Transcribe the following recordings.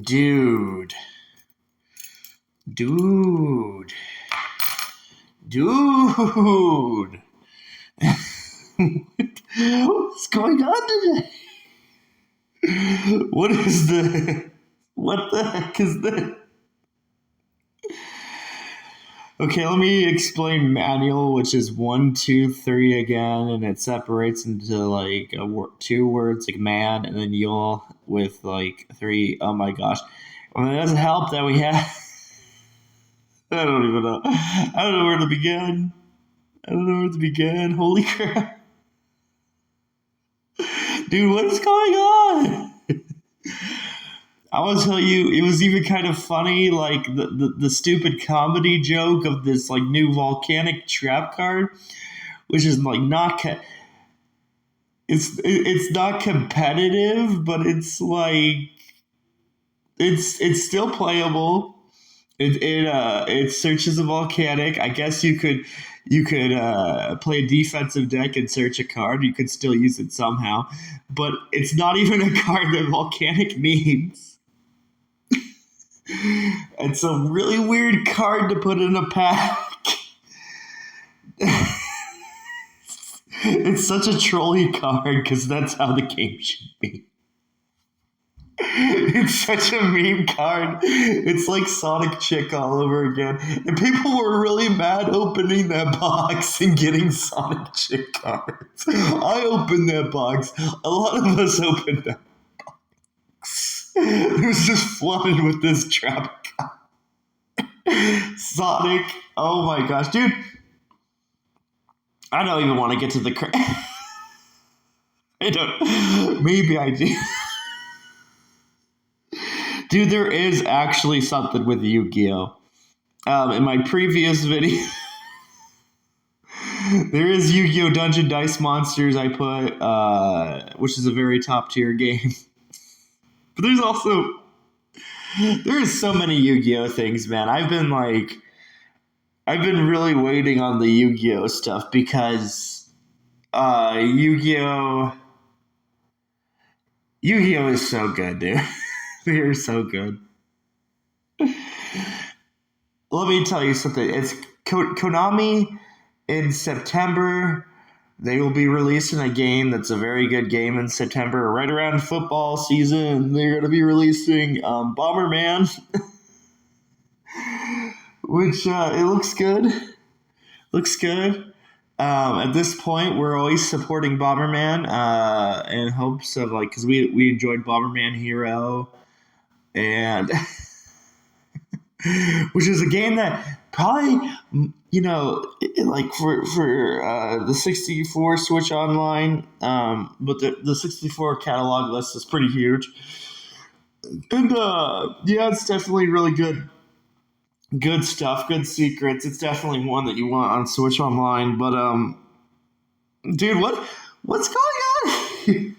Dude, dude, dude. What's going on today? What is the? What the heck is this? Okay, let me explain manual, which is one, two, three again, and it separates into like two words like man, and then you'll with like three. Oh my gosh, well, it doesn't help that we have. I don't even know. I don't know where to begin. I don't know where to begin. Holy crap. Dude, what is going on? I want to tell you, it was even kind of funny, like the stupid comedy joke of this like new volcanic trap card, which is like it's not competitive, but it's like it's still playable. It searches a volcanic. I guess you could play a defensive deck and search a card. You could still use it somehow, but it's not even a card that volcanic needs. It's a really weird card to put in a pack. It's such a trolly card because that's how the game should be. It's such a meme card. It's like Sonic Chick all over again. And people were really mad opening that box and getting Sonic Chick cards. I opened that box. A lot of us opened that box. It was just flooded with this trap card. Sonic. Oh my gosh. Dude, I don't even want to get to the I don't. Maybe I do. Dude, there is actually something with Yu-Gi-Oh! In my previous video, there is Yu-Gi-Oh! Dungeon Dice Monsters I put, which is a very top tier game. But there is so many Yu-Gi-Oh! Things, man. I've been really waiting on the Yu-Gi-Oh! Stuff because Yu-Gi-Oh! Is so good, dude. They're so good. Let me tell you something. It's Konami in September. They will be releasing a game that's a very good game in September, right around football season. They're going to be releasing Bomberman, which it looks good. Looks good. At this point, we're always supporting Bomberman in hopes of like because we enjoyed Bomberman Hero and which is a game that probably like for the 64 Switch Online, but the 64 catalog list is pretty huge, and yeah, it's definitely really good stuff, good secrets. It's definitely one that you want on Switch Online, but dude, what's going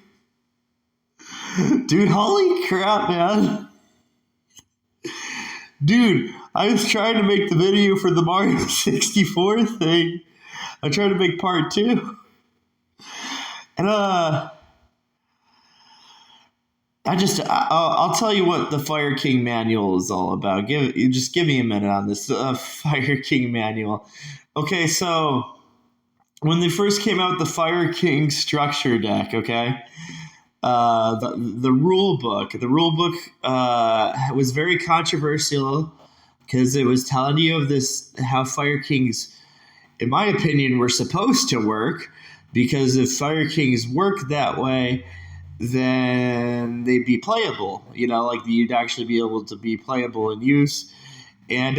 on? Dude, holy crap, man. Dude, I was trying to make the video for the Mario 64 thing. I tried to make part two. And I'll tell you what the Fire King manual is all about. Just give me a minute on this Fire King manual. Okay, so when they first came out with the Fire King structure deck, okay, the rule book was very controversial because it was telling you of this how Fire Kings, in my opinion, were supposed to work. Because if Fire Kings work that way, then they'd be playable. Like you'd actually be able to be playable in use. And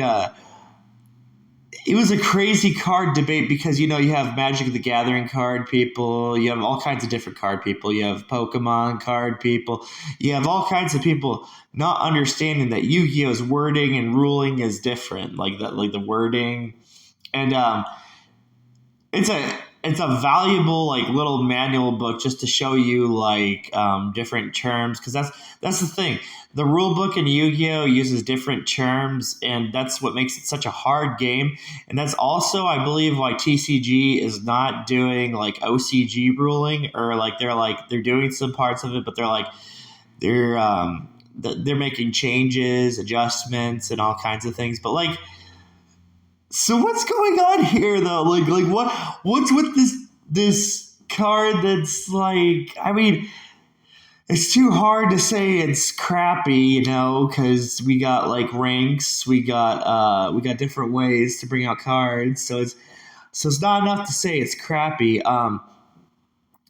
it was a crazy card debate because you have Magic the Gathering card people, you have all kinds of different card people, you have Pokemon card people, you have all kinds of people not understanding that Yu-Gi-Oh's wording and ruling is different, like the wording, and it's a valuable like little manual book just to show you like different terms because that's the thing. The rule book in Yu-Gi-Oh uses different terms, and that's what makes it such a hard game. And that's also, I believe, why TCG is not doing like OCG ruling, or like they're doing some parts of it, but they're they're making changes, adjustments, and all kinds of things. But like, so what's going on here though? Like what's with this card that's like? I mean, it's too hard to say it's crappy, because we got like ranks, we got different ways to bring out cards, so it's not enough to say it's crappy.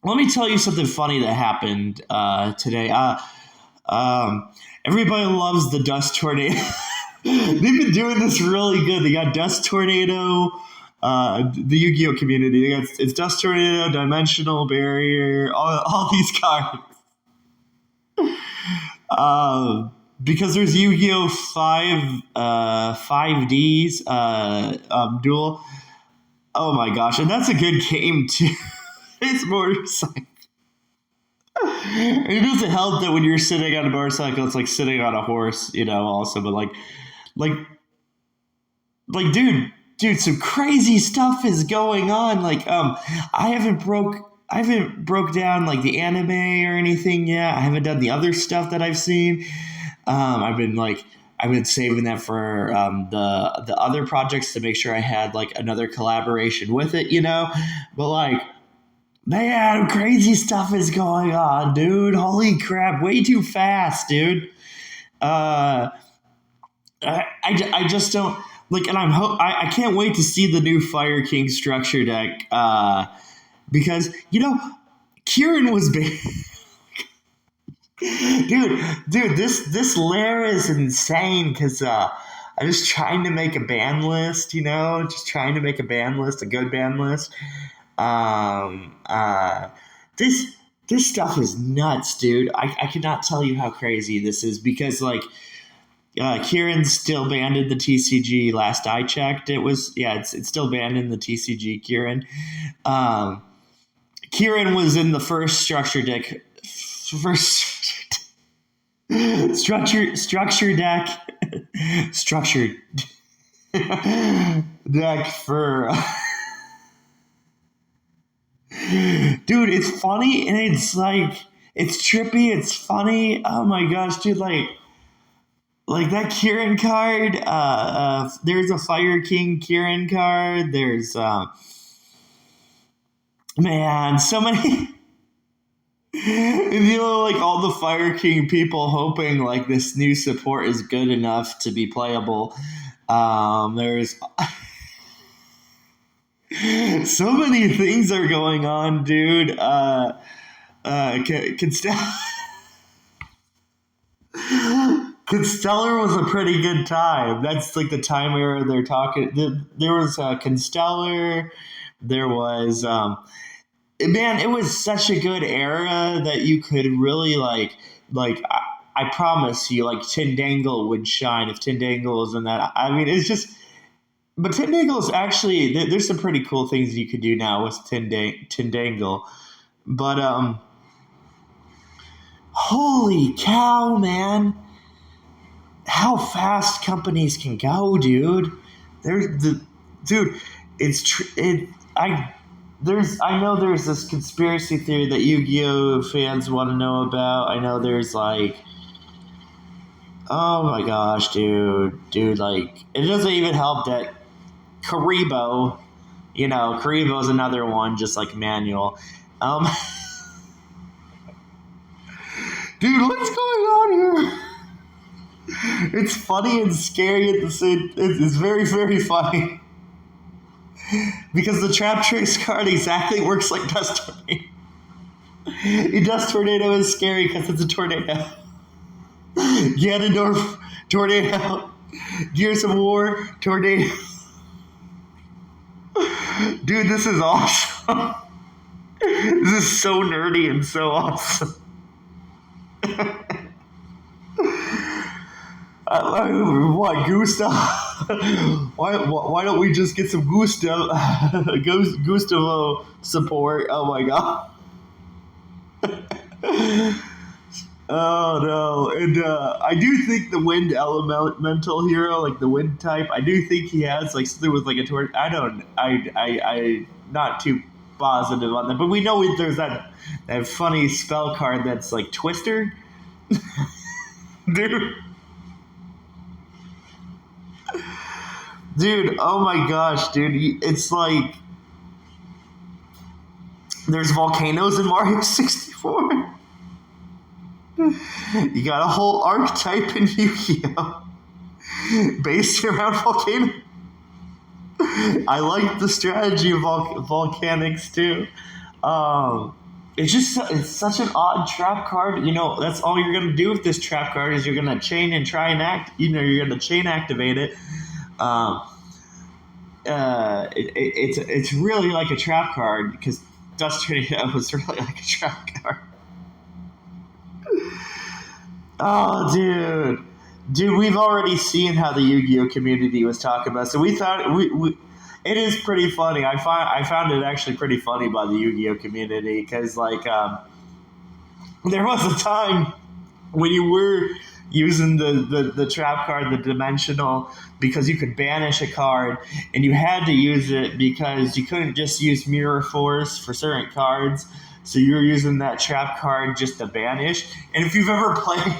Let me tell you something funny that happened today. Everybody loves the Dust Tornado. They've been doing this really good. They got Dust Tornado, the Yu-Gi-Oh community. It's Dust Tornado, Dimensional Barrier, all these cards. Because there's Yu-Gi-Oh 5Ds duel. Oh my gosh, and that's a good game too. It's motorcycle. It doesn't help that when you're sitting on a motorcycle, it's like sitting on a horse, also. But like, dude, some crazy stuff is going on. Like, I haven't broke down like the anime or anything yet. I haven't done the other stuff that I've seen. I've been saving that for the other projects to make sure I had like another collaboration with it, But like, man, crazy stuff is going on, dude. Holy crap, way too fast, dude. I just don't like, and I can't wait to see the new Fire King structure deck. Because Kieran was big. dude, this lair is insane because I'm just trying to make a ban list, just trying to make a ban list, a good ban list. This stuff is nuts, dude. I cannot tell you how crazy this is because like Kieran's still banned in the TCG. Last I checked, it's still banned in the TCG. Kieran was in the first structure deck. Structure deck. Structured deck for. Dude, it's funny and it's like it's trippy. It's funny. Oh my gosh, dude! Like that Kieran card. There's a Fire King Kieran card. There's man, so many. And like all the Fire King people hoping like this new support is good enough to be playable. There's so many things are going on, dude. Constellar was a pretty good time. That's like the time era they're talking. There was Constellar. There was man. It was such a good era that you could really like. I promise you, like Tindangle would shine if Tindangle was in that. I mean, it's just. But Tindangle is actually there's some pretty cool things you could do now with Tindangle. But holy cow, man. How fast companies can go, dude. I know there's this conspiracy theory that Yu-Gi-Oh fans want to know about. I know there's like, oh my gosh, dude, like it doesn't even help that Karibo, Karibo is another one, just like Manual. Dude, what's going on here? It's funny and scary at the same. It's very, very funny because the Trap Trace card exactly works like Dust Tornado. Dust Tornado is scary because it's a tornado. Ganondorf tornado. Gears of War tornado. Dude, this is awesome. This is so nerdy and so awesome. What, Gustav? Why don't we just get some Gustavo support? Oh my god. Oh no. And I do think the wind elemental hero, like the wind type, I do think he has like something with like a tornado. I not too positive on that, but we know there's that funny spell card that's like Twister. dude. Dude, oh my gosh, dude. It's like there's volcanoes in Mario 64. You got a whole archetype in Yu-Gi-Oh! Based around volcano. I like the strategy of volcanics too. Um, it's such an odd trap card. You know, that's all you're gonna do with this trap card is you're gonna chain and try and act. You know, you're gonna chain activate it. Um, it's really like a trap card because Dust Tornado was really like a trap card. Oh, dude, we've already seen how the Yu-Gi-Oh community was talking about. So we thought we it is pretty funny. I found it actually pretty funny by the Yu-Gi-Oh community because like there was a time when you were using the trap card, the dimensional, because you could banish a card, and you had to use it because you couldn't just use Mirror Force for certain cards. So you were using that trap card just to banish. And if you've ever played,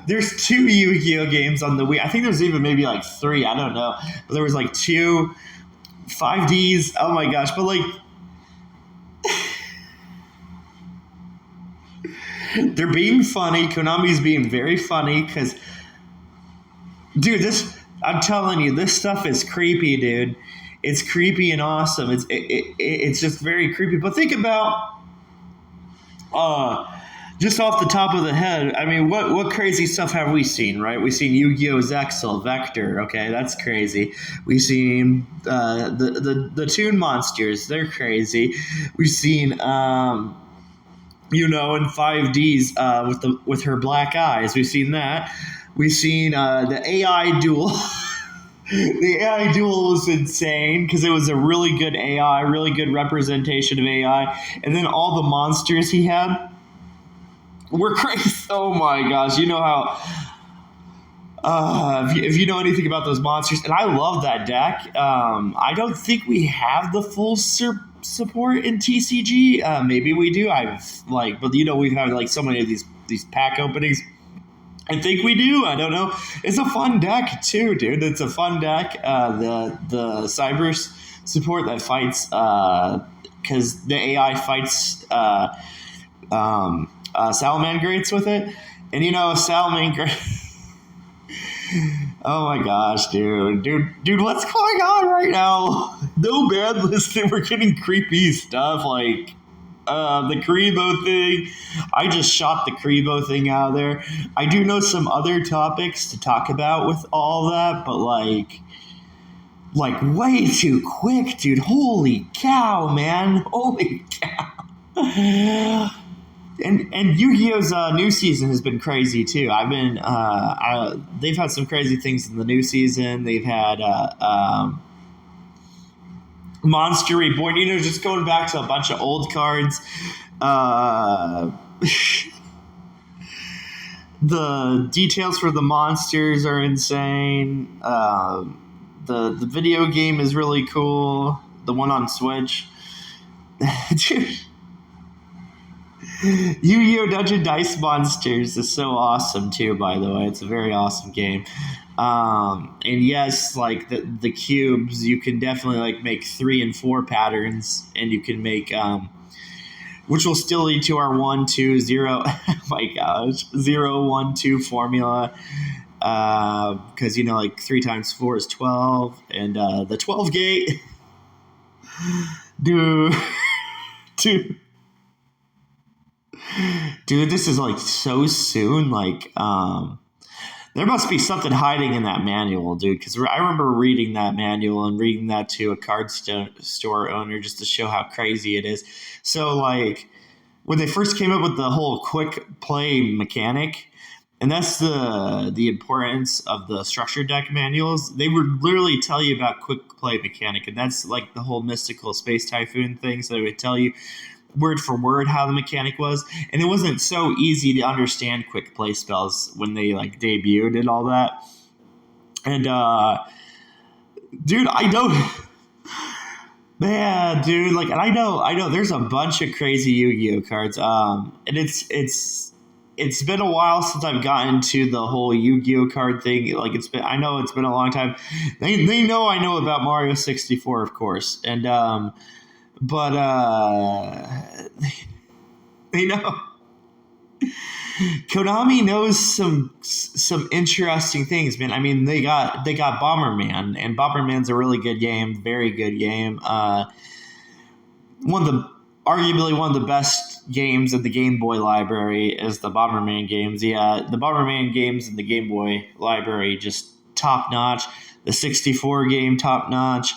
there's two Yu-Gi-Oh games on the Wii. I think there's even maybe like three. I don't know, but there was like two 5Ds. Oh my gosh! But like they're being funny. Konami's being very funny because, dude, this I'm telling you, this stuff is creepy, dude. It's creepy and awesome. It's just very creepy. But think about just off the top of the head. I mean, what crazy stuff have we seen? Right? We've seen Yu-Gi-Oh! Zexal, Vector. Okay, that's crazy. We've seen the Toon Monsters. They're crazy. We've seen you know, in 5Ds with her black eyes. We've seen that. We've seen the AI duel. The AI duel was insane because it was a really good AI, really good representation of AI. And then all the monsters he had were crazy. Oh my gosh. You know how if you know anything about those monsters, and I love that deck. I don't think we have the full support in TCG. Maybe we do. But you know, we've had like so many of these pack openings. I think we do. I don't know. It's a fun deck too, dude. It's a fun deck. The cyber support that fights because the AI fights Salamangreats with it, and you know Salamangreat. Oh my gosh, dude, what's going on right now? No bad listing. We're getting creepy stuff like the Karibo thing. I just shot the Karibo thing out of there. I do know some other topics to talk about with all that, but like way too quick, dude. Holy cow, man. Holy cow. And Yu-Gi-Oh's new season has been crazy too. They've had some crazy things in the new season. They've had Monster Reborn. You know, just going back to a bunch of old cards. The details for the monsters are insane. The video game is really cool. The one on Switch, dude. Yu-Gi-Oh! Dungeon Dice Monsters is so awesome too. By the way, it's a very awesome game. And yes, like the cubes, you can definitely like make 3 and 4 patterns, and you can make which will still lead to our 1, 2, 0. Oh my gosh, 0, 1, 2 formula. Because you know, like 3 times 4 is 12, and the 12 gate, dude, dude. Dude, this is like so soon. Like, there must be something hiding in that manual, dude. Because I remember reading that manual and reading that to a card store owner just to show how crazy it is. So, like, when they first came up with the whole quick play mechanic, and that's the importance of the structure deck manuals, they would literally tell you about quick play mechanic, and that's like the whole mystical space typhoon thing. So they would tell you word for word how the mechanic was, and it wasn't so easy to understand quick play spells when they like debuted and all that. And dude, I know, man, dude, like, and I know there's a bunch of crazy Yu-Gi-Oh cards, and it's it's been a while since I've gotten to the whole Yu-Gi-Oh card thing. Like I know it's been a long time. They know I know about Mario 64, of course, and but they know Konami knows some interesting things, man. I mean, they got Bomberman, and Bomberman's a really good game, very good game. One of the Arguably one of the best games in the Game Boy library is the Bomberman games. Yeah, the Bomberman games in the Game Boy library just top notch. The 64 game top notch.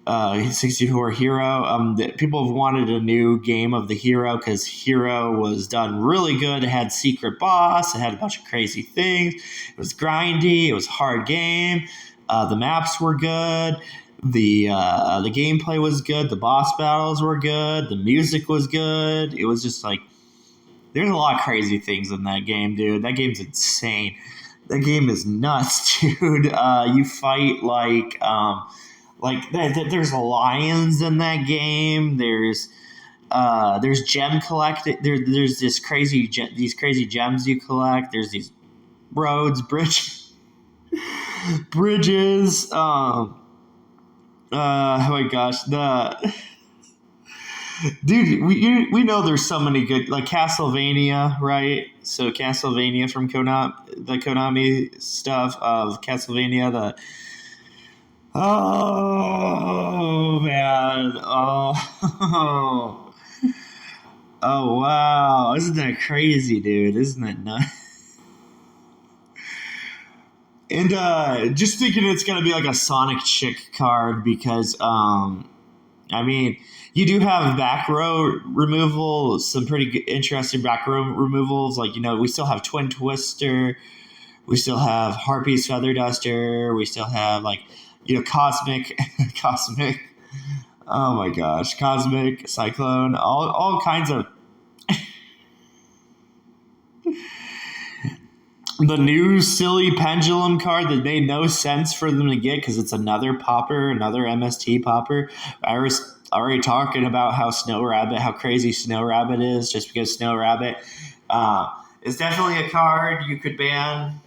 64 Hero. People have wanted a new game of the Hero because Hero was done really good. It had secret boss. It had a bunch of crazy things. It was grindy. It was a hard game. The maps were good. The gameplay was good. The boss battles were good. The music was good. It was just like there's a lot of crazy things in that game, dude. That game's insane. That game is nuts, dude. You fight there's lions in that game. There's gem collecting. There's these crazy gems you collect. There's these roads, bridges. Oh my gosh, dude, we know there's so many good like Castlevania, right? So Castlevania from Konami stuff of Castlevania. Oh man, oh wow, isn't that crazy, dude? Isn't that nuts? And just thinking it's gonna be like a Sonic Chick card because I mean you do have back row removal, some pretty good, interesting back row removals. Like we still have Twin Twister, we still have Harpy's Feather Duster, we still have Cosmic, Cosmic. Oh my gosh, Cosmic Cyclone, all kinds of. The new silly pendulum card that made no sense for them to get because it's another popper, another MST popper. I was already talking about how crazy Snow Rabbit is, just because Snow Rabbit is definitely a card you could ban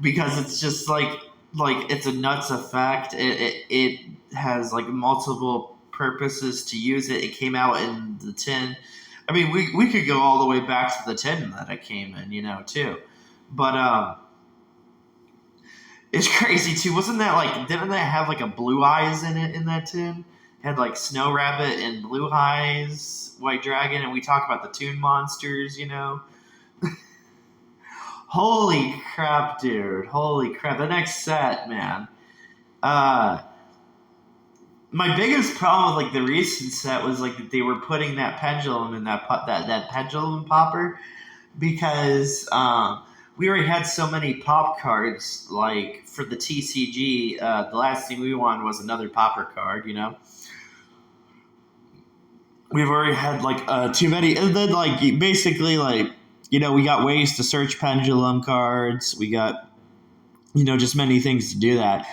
because it's just like it's a nuts effect. It has like multiple purposes to use it. It came out in the tin. I mean, we could go all the way back to the tin that it came in, too. But it's crazy, too. Wasn't that, didn't that have, a Blue Eyes in it in that tin? It had, Snow Rabbit and Blue Eyes, White Dragon, and we talk about the Toon Monsters, Holy crap, dude. Holy crap. The next set, man. My biggest problem with the recent set was that they were putting that pendulum in that pendulum popper because we already had so many pop cards for the TCG. The last thing we wanted was another popper card, We've already had too many, and then basically we got ways to search pendulum cards. We got just many things to do that.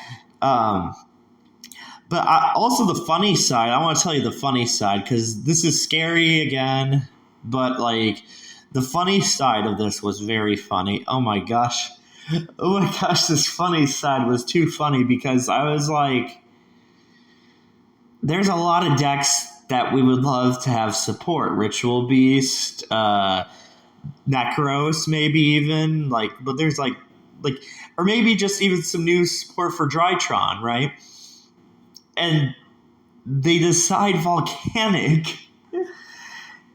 But also the funny side, I want to tell you the funny side because this is scary again, but the funny side of this was very funny. Oh my gosh, this funny side was too funny because I was there's a lot of decks that we would love to have support. Ritual Beast, Necros, maybe even, but there's or maybe just even some new support for Drytron, right? And they decide Volcanic.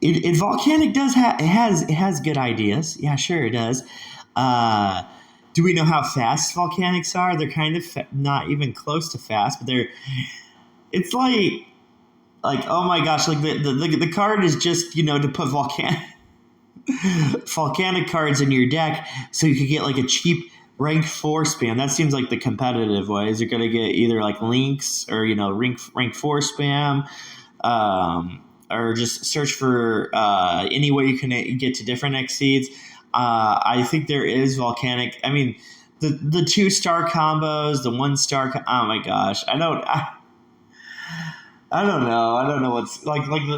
Volcanic has good ideas. Yeah, sure it does. Do we know how fast Volcanics are? They're kind of not even close to fast, but it's oh my gosh, the card is just to put volcanic cards in your deck so you could get a cheap rank 4 spam. That seems like the competitive ways. You're gonna get either links or rank 4 spam, or just search for any way you can get to different exceeds. I think there is Volcanic. I mean, the 2-star combos, the 1-star. Oh my gosh, I don't know. I don't know what's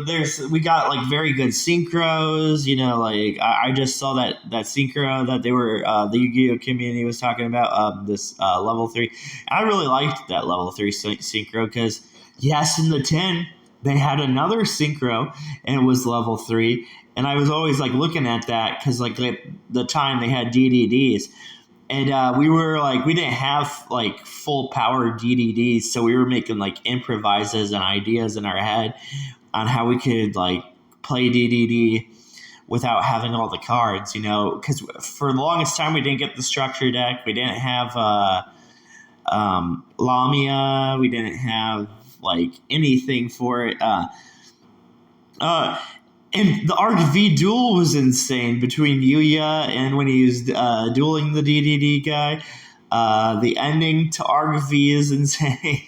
there's we got like very good synchros. Like I just saw that synchro that they were the Yu-Gi-Oh community was talking about this level 3. I really liked that level 3 synchro because yes, in the 10 they had another synchro and it was level 3, and I was always like looking at that because like at the time they had DDDs. And we didn't have like full power DDDs, so we were making like improvises and ideas in our head on how we could like play DDD without having all the cards, because for the longest time we didn't get the structure deck. We didn't have Lamia. We didn't have like anything for it. Uh, and the Arc V duel was insane between Yuya and when he was dueling the DDD guy. The ending to Arc V is insane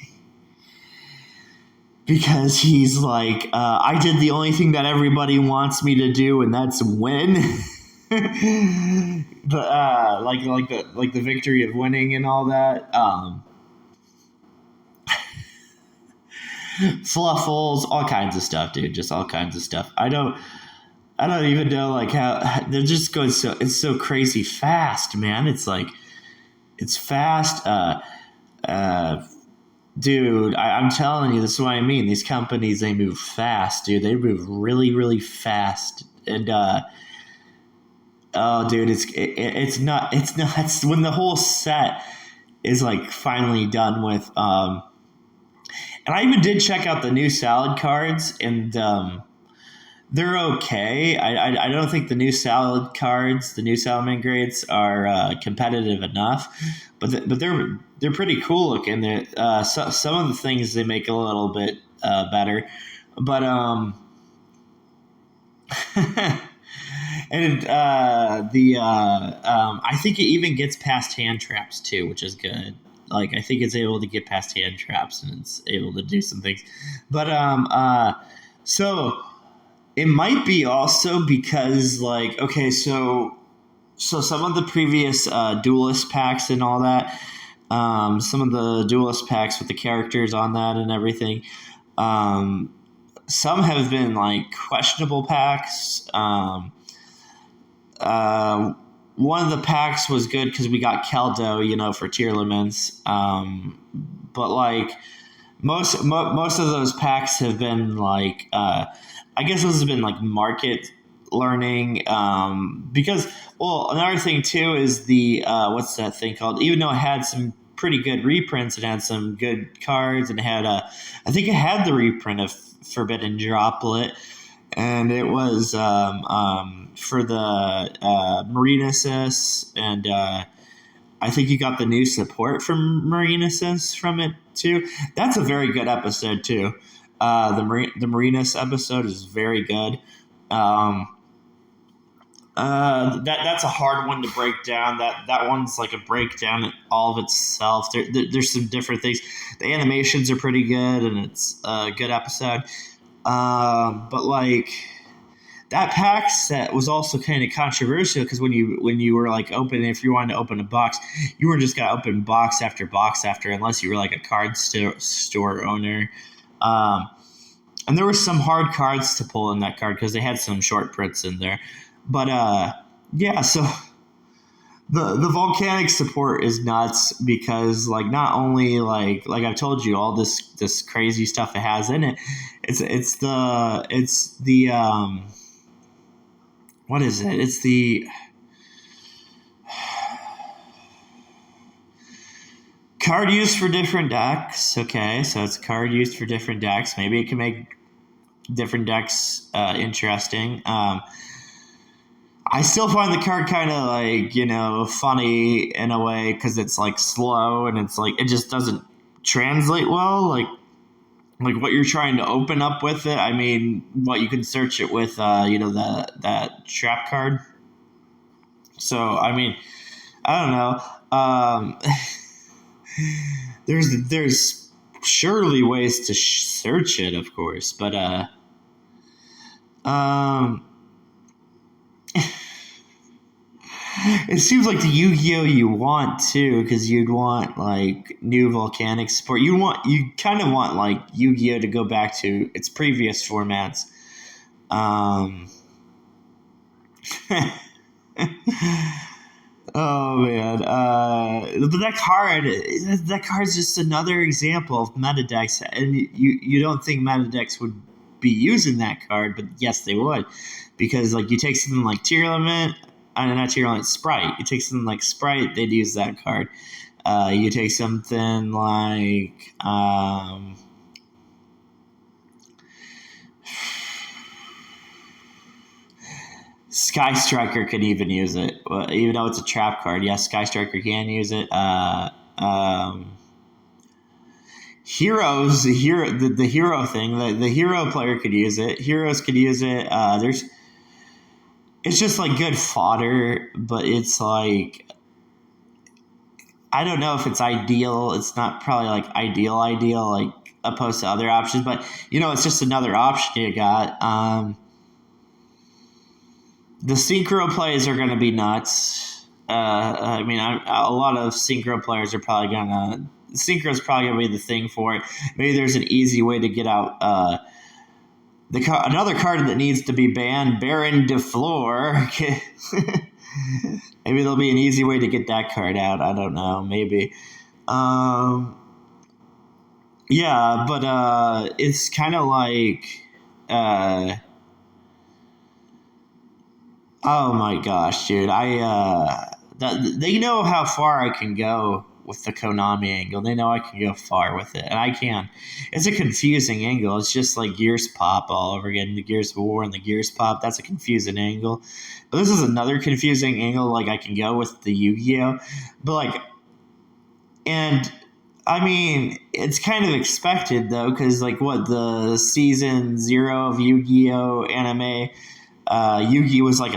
because he's like, I did the only thing that everybody wants me to do, and that's win. The victory of winning and all that. Fluffles, all kinds of stuff, dude. Just all kinds of stuff. I don't even know like how they're just going it's so crazy fast, man. It's like it's fast. Dude, I'm telling you, this is what I mean. These companies, they move fast, dude. They move really, really fast. And oh, dude, it's not it's when the whole set is like finally done with. And I even did check out the new salad cards, and they're okay. I don't think the new salad cards, the new Salmon grades, are competitive enough, but they're pretty cool looking. Some of the things they make a little bit better, but and I think it even gets past hand traps too, which is good. Like I think it's able to get past hand traps and it's able to do some things, but so. It might be also because, like, okay, so some of the previous duelist packs and all that, some of the duelist packs with the characters on that and everything, some have been like questionable packs. One of the packs was good because we got Keldo, for tier limits, but like most of those packs have been like. I guess this has been like market learning because, well, another thing too is the what's that thing called? Even though it had some pretty good reprints, it had some good cards, and it had I think it had the reprint of Forbidden Droplet, and it was for the Marinasis, and I think you got the new support from Marinasis from it too. That's a very good episode too. The Marinas episode is very good. That's a hard one to break down. That one's like a breakdown all of itself. There's some different things. The animations are pretty good, and it's a good episode. But like that pack set was also kind of controversial because when you were like opening, if you wanted to open a box, you weren't just gonna open box after box after, unless you were like a card store owner. And there were some hard cards to pull in that card because they had some short prints in there. But yeah, so the volcanic support is nuts because like not only like I've told you all this crazy stuff it has in it. It's the what is it? It's the card used for different decks. Okay, so it's card used for different decks. Maybe it can make different decks interesting. I still find the card kind of like, funny in a way because it's like slow and it's like it just doesn't translate well. Like what you're trying to open up with it. I mean, what you can search it with, that trap card. So I mean, I don't know. There's surely ways to search it, of course, but It seems like the Yu-Gi-Oh you want too, because you'd want like new Volcanic support. You kind of want like Yu-Gi-Oh to go back to its previous formats. Um, oh man, but that card's just another example of meta decks, and you don't think meta decks would be using that card, but yes, they would, because like you take something like Tier Limit, not Tier Limit, Sprite. You take something like Sprite, they'd use that card. You take something like Sky Striker could even use it, even though it's a trap card. Yes, Sky Striker can use it. Heroes, the hero thing, the hero player could use it. Heroes could use it. It's just like good fodder, but it's like, I don't know if it's ideal. It's not probably like ideal, like opposed to other options, but it's just another option you got. The synchro plays are going to be nuts. I mean, a lot of synchro players are probably going to. Synchro is probably going to be the thing for it. Maybe there's an easy way to get out. Another card that needs to be banned, Baron de Fleur. Maybe there'll be an easy way to get that card out. I don't know. Maybe. Yeah, but it's kind of like. Oh my gosh, dude! They know how far I can go with the Konami angle. They know I can go far with it, and I can. It's a confusing angle. It's just like Gears Pop all over again. The Gears of War and the Gears Pop. That's a confusing angle. But this is another confusing angle. Like I can go with the Yu-Gi-Oh, but like, and I mean, it's kind of expected though, because like what the season 0 of Yu-Gi-Oh anime. Yugi was like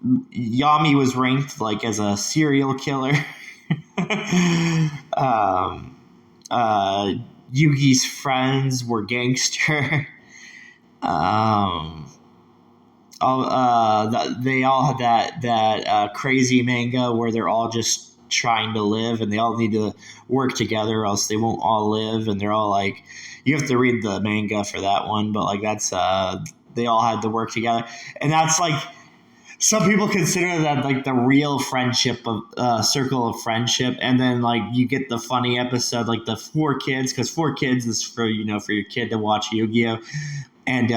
Yami was ranked like as a serial killer. Yugi's friends were gangster. They all had that crazy manga where they're all just trying to live and they all need to work together or else they won't all live, and they're all like, you have to read the manga for that one, but like that's they all had to work together, and that's like some people consider that like the real friendship of circle of friendship. And then like you get the funny episode like the 4 Kids, because 4 Kids is for for your kid to watch Yu-Gi-Oh, and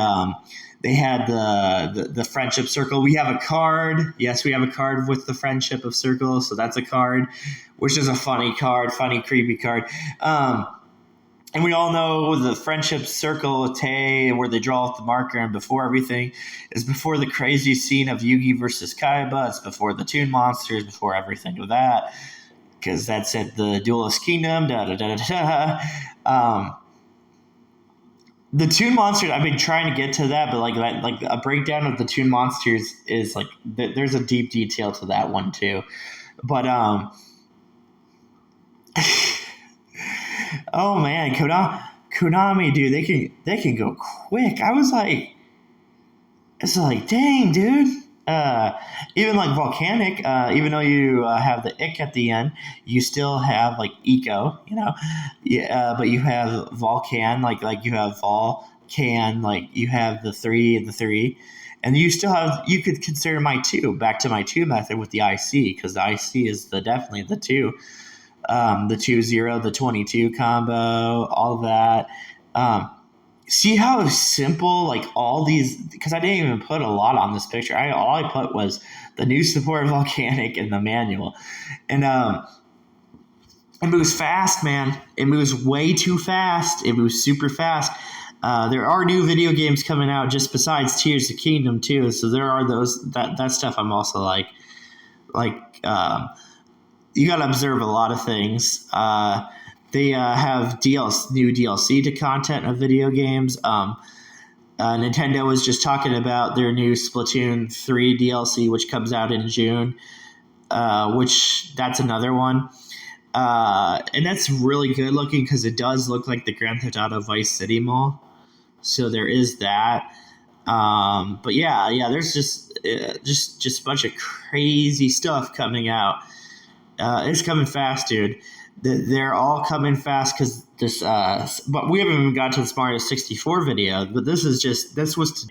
they had the friendship circle. We have a card. Yes, we have a card with the friendship of circle, so that's a card, which is a funny card, funny creepy card. And we all know the friendship circle with Tay, where they draw with the marker, and before everything is before the crazy scene of Yugi versus Kaiba. It's before the Toon Monsters, before everything of that, because that's at the Duelist Kingdom. The Toon Monsters, I've been trying to get to that, but like a breakdown of the Toon Monsters is like there's a deep detail to that one too, but oh man, Konami, dude, they can go quick. I was like, it's like, dang, dude. Even like Volcanic, even though you have the ick at the end, you still have like eco, yeah. But you have Volcan, like you have Volcan, like you have the three, and you still have. You could consider my 2 back to my 2 method with the IC, because the IC is definitely the 2. The 2-0, the 22 combo, all of that. See how simple like all these, because I didn't even put a lot on this picture. All I put was the new support Volcanic and the manual, and it moves fast, man. It moves way too fast. It moves super fast. There are new video games coming out just besides Tears of the Kingdom too. So there are that stuff. I'm also like. You got to observe a lot of things. They have new DLC to content of video games. Nintendo was just talking about their new Splatoon 3 DLC, which comes out in June, which that's another one. And that's really good looking because it does look like the Grand Theft Auto Vice City Mall. So there is that. But yeah, there's just a bunch of crazy stuff coming out. It's coming fast, dude. They're all coming fast because this. But we haven't even got to the Mario 64 video. But this was